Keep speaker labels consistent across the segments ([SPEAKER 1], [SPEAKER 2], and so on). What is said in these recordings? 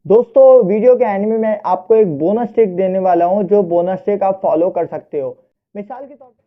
[SPEAKER 1] दोस्तों वीडियो के एंड में मैं आपको एक बोनस ट्रिक देने वाला हूं जो बोनस ट्रिक आप फॉलो कर सकते हो। मिसाल के तौर पे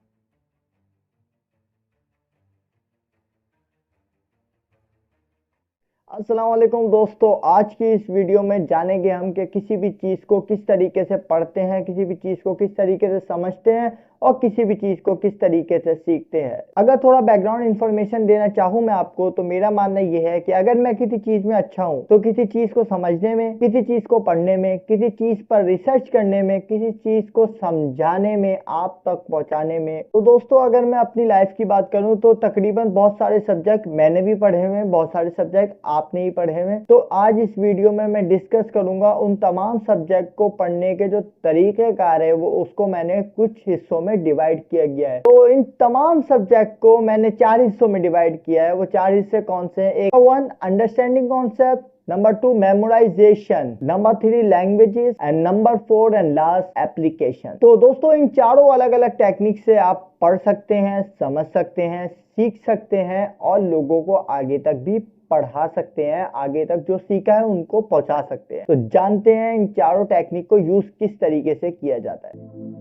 [SPEAKER 1] अस्सलाम वालेकुम दोस्तों, आज की इस वीडियो में जानेंगे हम कि किसी भी चीज़ को किस तरीके से पढ़ते हैं, किसी भी चीज़ को किस तरीके से समझते हैं और किसी भी चीज़ को किस तरीके से सीखते हैं। अगर थोड़ा बैकग्राउंड इन्फॉर्मेशन देना चाहूँ मैं आपको, तो मेरा मानना यह है कि अगर मैं किसी चीज़ में अच्छा हूँ तो किसी चीज़ को समझने में, किसी चीज़ को पढ़ने में, किसी चीज़ पर रिसर्च करने में, किसी चीज़ को समझाने में, आप तक पहुँचाने में। तो दोस्तों अगर मैं अपनी लाइफ की बात करूँ तो तकरीबन बहुत सारे सब्जेक्ट मैंने भी पढ़े हुए हैं, बहुत सारे सब्जेक्ट आपने ही पढ़े हुए हैं। तो आज इस वीडियो में मैं डिस्कस करूंगा उन तमाम सब्जेक्ट को पढ़ने के जो तरीकेकार है वो उसको मैंने कुछ हिस्सों में डिवाइड किया गया है। तो इन तमाम सब्जेक्ट को मैंने 4 हिस्सों में डिवाइड किया है। वो 4 हिस्से कौन से हैं? एक 1 understanding concept, number 2 memorisation, number 3 languages and number 4 and last application. तो दोस्तों इन चारों अलग अलग टेक्निक से आप पढ़ सकते हैं, समझ सकते हैं, सीख सकते हैं और लोगों को आगे तक भी पढ़ा सकते हैं, आगे तक जो सीखा है उनको पहुंचा सकते हैं। तो जानते हैं इन चारों टेक्निक को यूज किस तरीके से किया जाता है।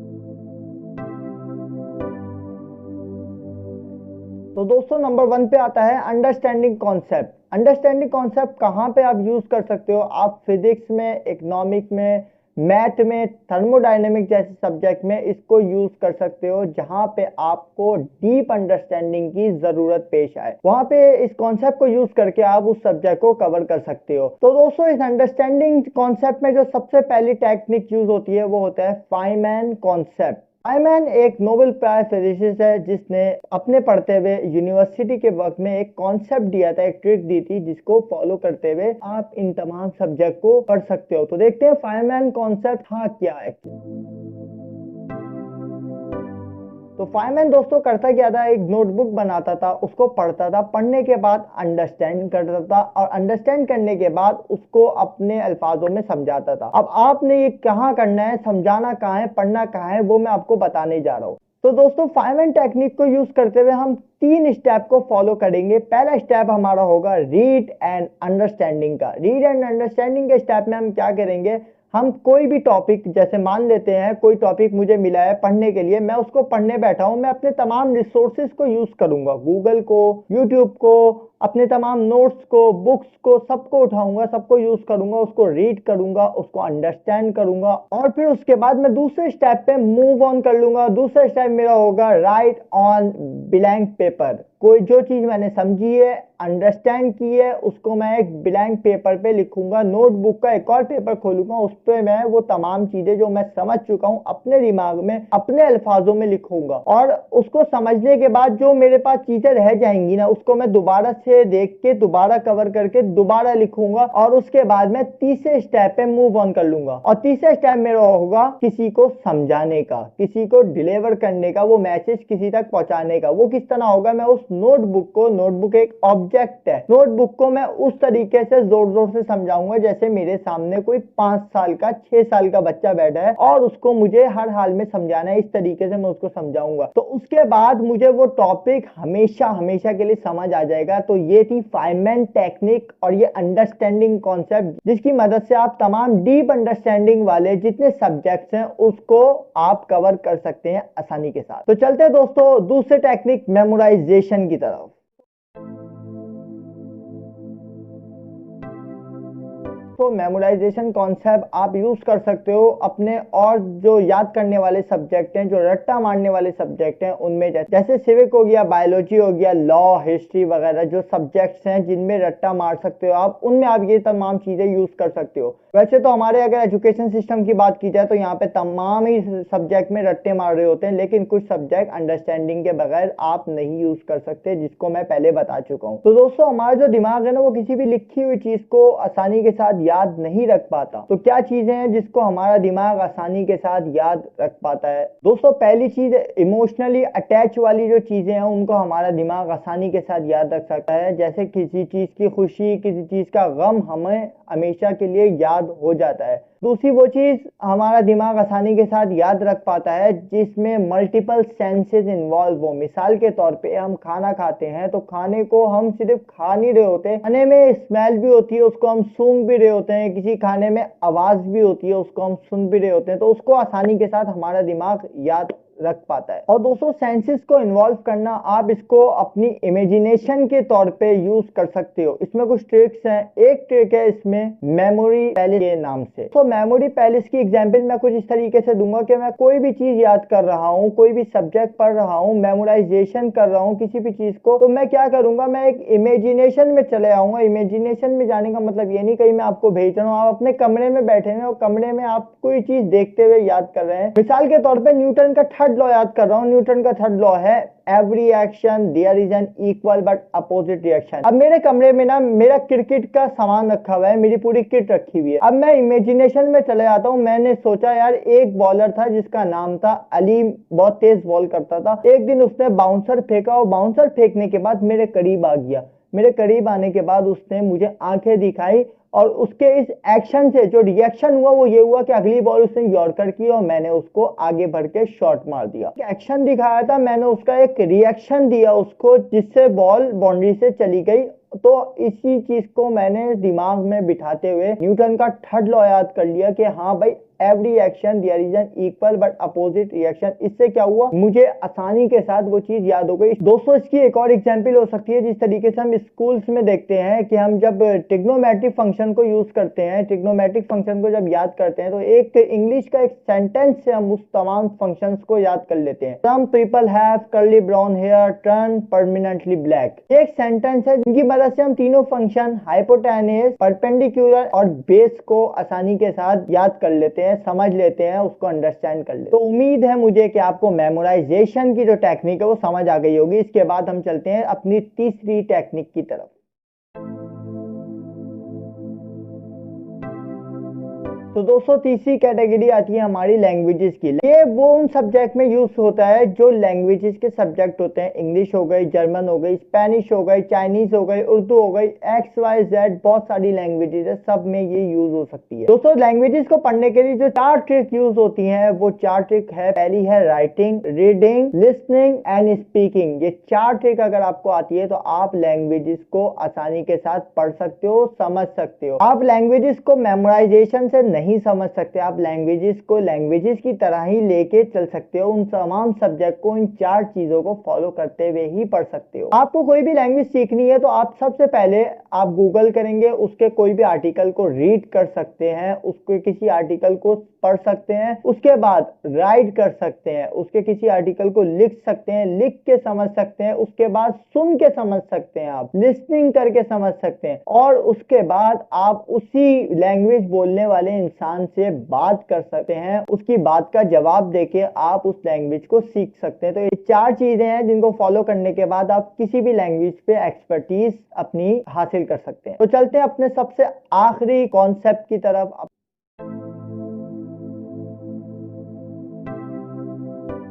[SPEAKER 1] तो दोस्तों नंबर 1 पे आता है अंडरस्टैंडिंग कॉन्सेप्ट। अंडरस्टैंडिंग कॉन्सेप्ट कहाँ पे आप यूज कर सकते हो? आप फिजिक्स में, इकोनॉमिक में, मैथ में, थर्मोडायनेमिक जैसे सब्जेक्ट में इसको यूज कर सकते हो। जहां पे आपको डीप अंडरस्टैंडिंग की जरूरत पेश आए, वहां पे इस कॉन्सेप्ट को यूज करके आप उस सब्जेक्ट को कवर कर सकते हो। तो दोस्तों इस अंडरस्टैंडिंग कॉन्सेप्ट में जो सबसे पहली टेक्निक यूज होती है वो होता है फाइनमैन कॉन्सेप्ट। फाइनमैन एक नोबेल प्राइज फिजिसिस्ट है जिसने अपने पढ़ते हुए यूनिवर्सिटी के वक्त में एक कॉन्सेप्ट दिया था, एक ट्रिक दी थी जिसको फॉलो करते हुए आप इन तमाम सब्जेक्ट को पढ़ सकते हो। तो देखते हैं फाइनमैन कॉन्सेप्ट हाँ क्या है। तो फाइनमैन दोस्तों करता क्या था, एक नोटबुक बनाता था, उसको पढ़ता था, पढ़ने के बाद अंडरस्टैंड करता था और अंडरस्टैंड करने के बाद उसको अपने अल्फाजों में समझाता था। अब आपने ये कहाँ करना है, समझाना कहाँ है, पढ़ना कहाँ है, वो मैं आपको बताने जा रहा हूँ। तो दोस्तों फाइनमैन टेक्निक को यूज करते हुए हम 3 स्टेप को फॉलो करेंगे। पहला स्टेप हमारा होगा रीड एंड अंडरस्टैंडिंग का। रीड एंड अंडरस्टैंडिंग के स्टेप में हम क्या करेंगे, हम कोई भी टॉपिक, जैसे मान लेते हैं कोई टॉपिक मुझे मिला है पढ़ने के लिए, मैं उसको पढ़ने बैठा हूं, मैं अपने तमाम रिसोर्सेज को यूज करूंगा, गूगल को, यूट्यूब को, अपने तमाम नोट्स को, बुक्स को, सबको उठाऊंगा, सबको यूज करूंगा, उसको रीड करूंगा, उसको अंडरस्टैंड करूंगा और फिर उसके बाद मैं दूसरे स्टेप पे मूव ऑन कर लूंगा। दूसरा स्टेप मेरा होगा राइट ऑन ब्लैंक पेपर। कोई जो चीज मैंने समझी है, अंडरस्टैंड की है, उसको मैं एक ब्लैंक पेपर पे लिखूंगा। नोटबुक का एक और पेपर खोलूंगा, उस पे मैं वो तमाम चीजें जो मैं समझ चुका हूं अपने दिमाग में, अपने अल्फाजों में लिखूंगा और उसको समझने के बाद जो मेरे पास चीजें रह जाएंगी ना, उसको मैं दोबारा से देख के, दोबारा कवर करके, दोबारा लिखूंगा और उसके बाद मैं तीसरे स्टेप पे मूव ऑन कर लूंगा। और तीसरा स्टेप मेरा होगा किसी को समझाने का, किसी को डिलीवर करने का, वो मैसेज किसी तक पहुंचाने का। वो किस तरह होगा, मैं उस नोटबुक को, नोटबुक एक ऑब्जेक्ट है, नोटबुक को मैं उस तरीके से जोर जोर से समझाऊंगा जैसे मेरे सामने कोई 5 साल का, 6 साल का बच्चा बैठा है और उसको मुझे हर हाल में समझाना है। इस तरीके से मैं उसको समझाऊंगा, तो उसके बाद मुझे वो टॉपिक हमेशा हमेशा के लिए समझ आ जाएगा। तो ये थी फाइनमैन टेक्निक और ये अंडरस्टैंडिंग कॉन्सेप्ट, जिसकी मदद से आप तमाम डीप अंडरस्टैंडिंग वाले जितने सब्जेक्ट्स हैं उसको आप कवर कर सकते हैं आसानी के साथ। तो चलते हैं दोस्तों दूसरे टेक्निक मेमोराइजेशन की तरफ। तो मेमोराइजेशन कॉन्सेप्ट आप यूज कर सकते हो अपने और जो याद करने वाले सब्जेक्ट हैं, जो रट्टा मारने वाले सब्जेक्ट हैं उनमें, जैसे सिविक हो गया, बायोलॉजी हो गया, लॉ, हिस्ट्री वगैरह जो सब्जेक्ट्स हैं जिनमें रट्टा मार सकते हो आप, उनमें आप ये तमाम चीजें यूज कर सकते हो। वैसे तो हमारे अगर एजुकेशन सिस्टम की बात की जाए तो यहाँ पे तमाम ही सब्जेक्ट में रट्टे मार रहे होते हैं, लेकिन कुछ सब्जेक्ट अंडरस्टैंडिंग के बगैर आप नहीं यूज कर सकते, जिसको मैं पहले बता चुका हूँ। तो दोस्तों हमारा जो दिमाग है ना, वो किसी भी लिखी हुई चीज को आसानी के साथ याद नहीं रख पाता। तो क्या चीजें हैं जिसको हमारा दिमाग आसानी के साथ याद रख पाता है? दोस्तों पहली चीज, इमोशनली अटैच वाली जो चीजें हैं उनको हमारा दिमाग आसानी के साथ याद रख सकता है। जैसे किसी चीज की खुशी, किसी चीज का गम हमें हमेशा के लिए याद हो जाता है। दूसरी वो चीज हमारा दिमाग आसानी के साथ याद रख पाता है जिसमें मल्टीपल सेंसेस इन्वॉल्व हो। मिसाल के तौर पे हम खाना खाते हैं तो खाने को हम सिर्फ खा नहीं रहे होते, खाने में स्मेल भी होती है, उसको हम सूंघ भी रहे होते हैं, किसी खाने में आवाज भी होती है, उसको हम सुन भी रहे होते हैं, तो उसको आसानी के साथ हमारा दिमाग याद रख पाता है। और दोस्तों सेंसेस को इन्वॉल्व करना, आप इसको अपनी इमेजिनेशन के तौर पे यूज कर सकते हो। इसमें कुछ ट्रिक्स हैं। एक ट्रिक है इसमें मेमोरी पैलेस के नाम से। तो मेमोरी पैलेस की एग्जांपल मैं कुछ इस तरीके से दूंगा कि मैं कोई भी चीज याद कर रहा हूँ, कोई भी सब्जेक्ट पढ़ रहा हूँ, मेमोराइजेशन कर रहा हूँ किसी भी चीज को, तो मैं क्या करूंगा, मैं एक इमेजिनेशन में चले आऊंगा। इमेजिनेशन में जाने का मतलब ये नहीं कहीं मैं आपको भेज रहा हूँ, आप अपने कमरे में बैठे हैं और कमरे में आप कोई चीज देखते हुए याद कर रहे हैं। मिसाल के तौर पर न्यूटन का थर्ड लॉ याद कर रहा हूँ। न्यूटन का थर्ड लॉ है every action there is an equal but opposite reaction. अब मेरे कमरे में ना मेरा क्रिकेट का सामान रखा हुआ है, मेरी पूरी किट रखी हुई है। अब मैं इमेजिनेशन में चले जाता हूँ। मैंने सोचा यार एक बॉलर था जिसका नाम था अली, बहुत तेज बॉल करता था। एक दिन उसने बाउंसर फेंका और बाउंसर फेंकने के बाद मेरे करीब आ गया। मेरे करीब आने के बाद उसने मुझे आंखें दिखाई और उसके इस एक्शन से जो रिएक्शन हुआ वो ये हुआ कि अगली बॉल उसने यॉर्कर की और मैंने उसको आगे बढ़ के शॉट मार दिया। एक्शन दिखाया था, मैंने उसका एक रिएक्शन दिया उसको, जिससे बॉल बाउंड्री से चली गई। तो इसी चीज को मैंने दिमाग में बिठाते हुए न्यूटन का थर्ड लॉ याद कर लिया कि हाँ भाई every action there is an equal but opposite reaction. इससे क्या हुआ, मुझे आसानी के साथ वो चीज याद हो गई। दोस्तों इसकी एक और एग्जांपल हो सकती है, जिस तरीके से हम स्कूल्स में देखते हैं कि हम जब ट्रिग्नोमेट्रिक फंक्शन को यूज करते हैं, ट्रिग्नोमेट्रिक फंक्शन को जब याद करते हैं, तो एक इंग्लिश का एक सेंटेंस से हम उस तमाम फंक्शंस को याद कर लेते हैं। Some people have curly brown hair turn permanently black. एक सेंटेंस है जिनकी मदद से हम तीनों फंक्शन हाइपोटेन्यूज, परपेंडिकुलर और बेस को आसानी के साथ याद कर लेते हैं, समझ लेते हैं, उसको अंडरस्टैंड कर लेते हैं। तो उम्मीद है मुझे कि आपको मेमोराइजेशन की जो टेक्निक है वो समझ आ गई होगी। इसके बाद हम चलते हैं अपनी तीसरी टेक्निक की तरफ। तो दोस्तों तीसरी कैटेगरी आती है हमारी लैंग्वेजेस की। ये वो उन सब्जेक्ट में यूज होता है जो लैंग्वेजेस के सब्जेक्ट होते हैं। इंग्लिश हो गई, जर्मन हो गई, स्पेनिश हो गई, चाइनीज हो गई, उर्दू हो गई, एक्स वाई जेड, बहुत सारी लैंग्वेजेस है, सब में ये यूज हो सकती है। दोस्तों लैंग्वेजेस को पढ़ने के लिए जो 4 ट्रिक यूज होती है वो 4 ट्रिक है। पहली है writing, reading, listening and speaking. ये 4 ट्रिक अगर आपको आती है तो आप लैंग्वेजेस को आसानी के साथ पढ़ सकते हो, समझ सकते हो। आप लैंग्वेजेस को मेमोराइजेशन से नहीं समझ सकते, आप लैंग्वेजेस को लैंग्वेजेस की तरह ही लेके चल सकते हो। उन तमाम सब्जेक्ट को इन 4 चीजों को फॉलो करते हुए ही पढ़ सकते हो। आपको कोई भी लैंग्वेज सीखनी है तो आप सबसे पहले आप गूगल करेंगे, उसके कोई भी आर्टिकल को रीड कर सकते हैं, उसके किसी आर्टिकल को पढ़ सकते हैं, उसके बाद राइट कर सकते हैं, उसके किसी आर्टिकल को लिख सकते हैं, लिख के समझ सकते हैं, उसके बाद सुन के समझ सकते हैं, आप लिसनिंग करके समझ सकते हैं, और उसके बाद आप उसी लैंग्वेज बोलने वाले इंसान से बात कर सकते हैं, उसकी बात का जवाब देके आप उस लैंग्वेज को सीख सकते हैं। तो ये 4 चीजें हैं जिनको फॉलो करने के बाद आप किसी भी लैंग्वेज पे एक्सपर्टीज अपनी हासिल कर सकते हैं। तो चलते हैं अपने सबसे आखिरी कॉन्सेप्ट की तरफ।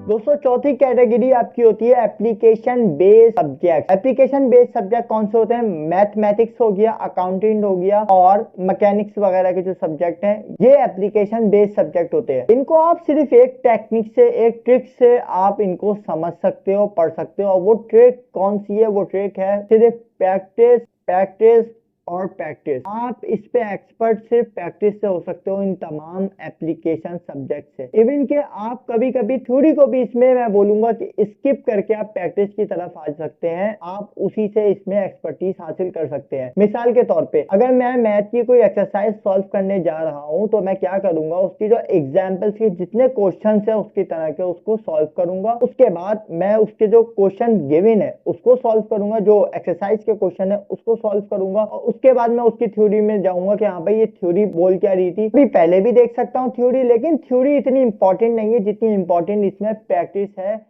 [SPEAKER 1] दोस्तों चौथी कैटेगरी आपकी होती है application based subject. Application based subject कौन से होते हैं? मैथमेटिक्स हो गया, अकाउंटिंग हो गया और मैकेनिक्स वगैरह के जो सब्जेक्ट हैं, ये एप्लीकेशन बेस्ड सब्जेक्ट होते हैं। इनको आप सिर्फ एक टेक्निक से, एक ट्रिक से आप इनको समझ सकते हो, पढ़ सकते हो। और वो ट्रिक कौन सी है? वो ट्रिक है सिर्फ प्रैक्टिस, प्रैक्टिस और प्रैक्टिस। आप इस पे एक्सपर्ट सिर्फ प्रैक्टिस से हो सकते हो इन तमाम एप्लीकेशन सब्जेक्ट से। इवन के आप कभी कभी थ्योरी को भी इसमें मैं बोलूंगा कि स्किप करके आप प्रैक्टिस की तरफ आ सकते हैं, आप उसी से इसमें एक्सपर्टीज हासिल कर सकते हैं। मिसाल के तौर पे अगर मैं मैथ की कोई एक्सरसाइज सॉल्व करने जा रहा हूं तो मैं क्या करूंगा, उसकी जो एग्जाम्पल्स के जितने क्वेश्चन है उसकी तरह के उसको सॉल्व करूंगा। उसके बाद मैं उसके जो क्वेश्चन गिवन है उसको सॉल्व करूंगा, जो एक्सरसाइज के क्वेश्चन है उसको सॉल्व करूंगा, और उसके बाद मैं उसकी थ्योरी में जाऊंगा कि हाँ भाई ये थ्योरी बोल क्या रही थी। अभी पहले भी देख सकता हूँ थ्योरी, लेकिन थ्योरी इतनी इंपॉर्टेंट नहीं है जितनी इंपॉर्टेंट इसमें प्रैक्टिस है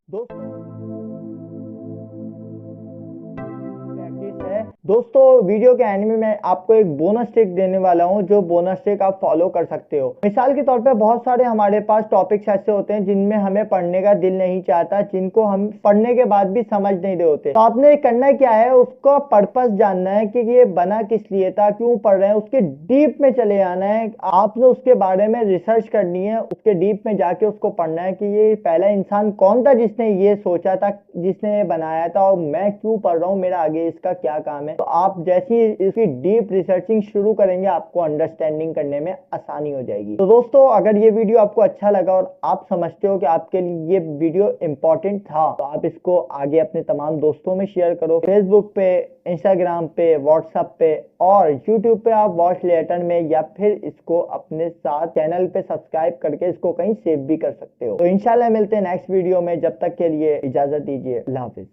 [SPEAKER 1] दोस्तों। वीडियो के एंड में मैं आपको एक बोनस ट्रिक देने वाला हूं, जो बोनस ट्रिक आप फॉलो कर सकते हो। मिसाल के तौर पे बहुत सारे हमारे पास टॉपिक्स ऐसे होते हैं जिनमें हमें पढ़ने का दिल नहीं चाहता, जिनको हम पढ़ने के बाद भी समझ नहीं रहे होते। तो आपने करना क्या है, उसका पर्पस जानना है कि ये बना किस लिए था, क्यों पढ़ रहे हैं, उसके डीप में चले जाना है। आपने उसके बारे में रिसर्च करनी है, उसके डीप में जाके उसको पढ़ना है कि ये पहला इंसान कौन था जिसने ये सोचा था, जिसने ये बनाया था, और मैं क्यों पढ़ रहा हूँ, मेरा आगे इसका क्या काम है। तो आप जैसी इसकी डीप रिसर्चिंग शुरू करेंगे आपको अंडरस्टैंडिंग करने में आसानी हो जाएगी। तो दोस्तों अगर ये वीडियो आपको अच्छा लगा और आप समझते हो कि आपके लिए ये वीडियो इंपॉर्टेंट था तो आप इसको आगे अपने तमाम दोस्तों में शेयर करो। फेसबुक पे, इंस्टाग्राम पे, व्हाट्सएप पे और यूट्यूब पे आप वॉच लेटर में, या फिर इसको अपने साथ चैनल पे सब्सक्राइब करके इसको कहीं सेव भी कर सकते हो। तो इंशाल्लाह मिलते हैं नेक्स्ट वीडियो में, जब तक के लिए इजाजत दीजिए। अल्लाह हाफिज।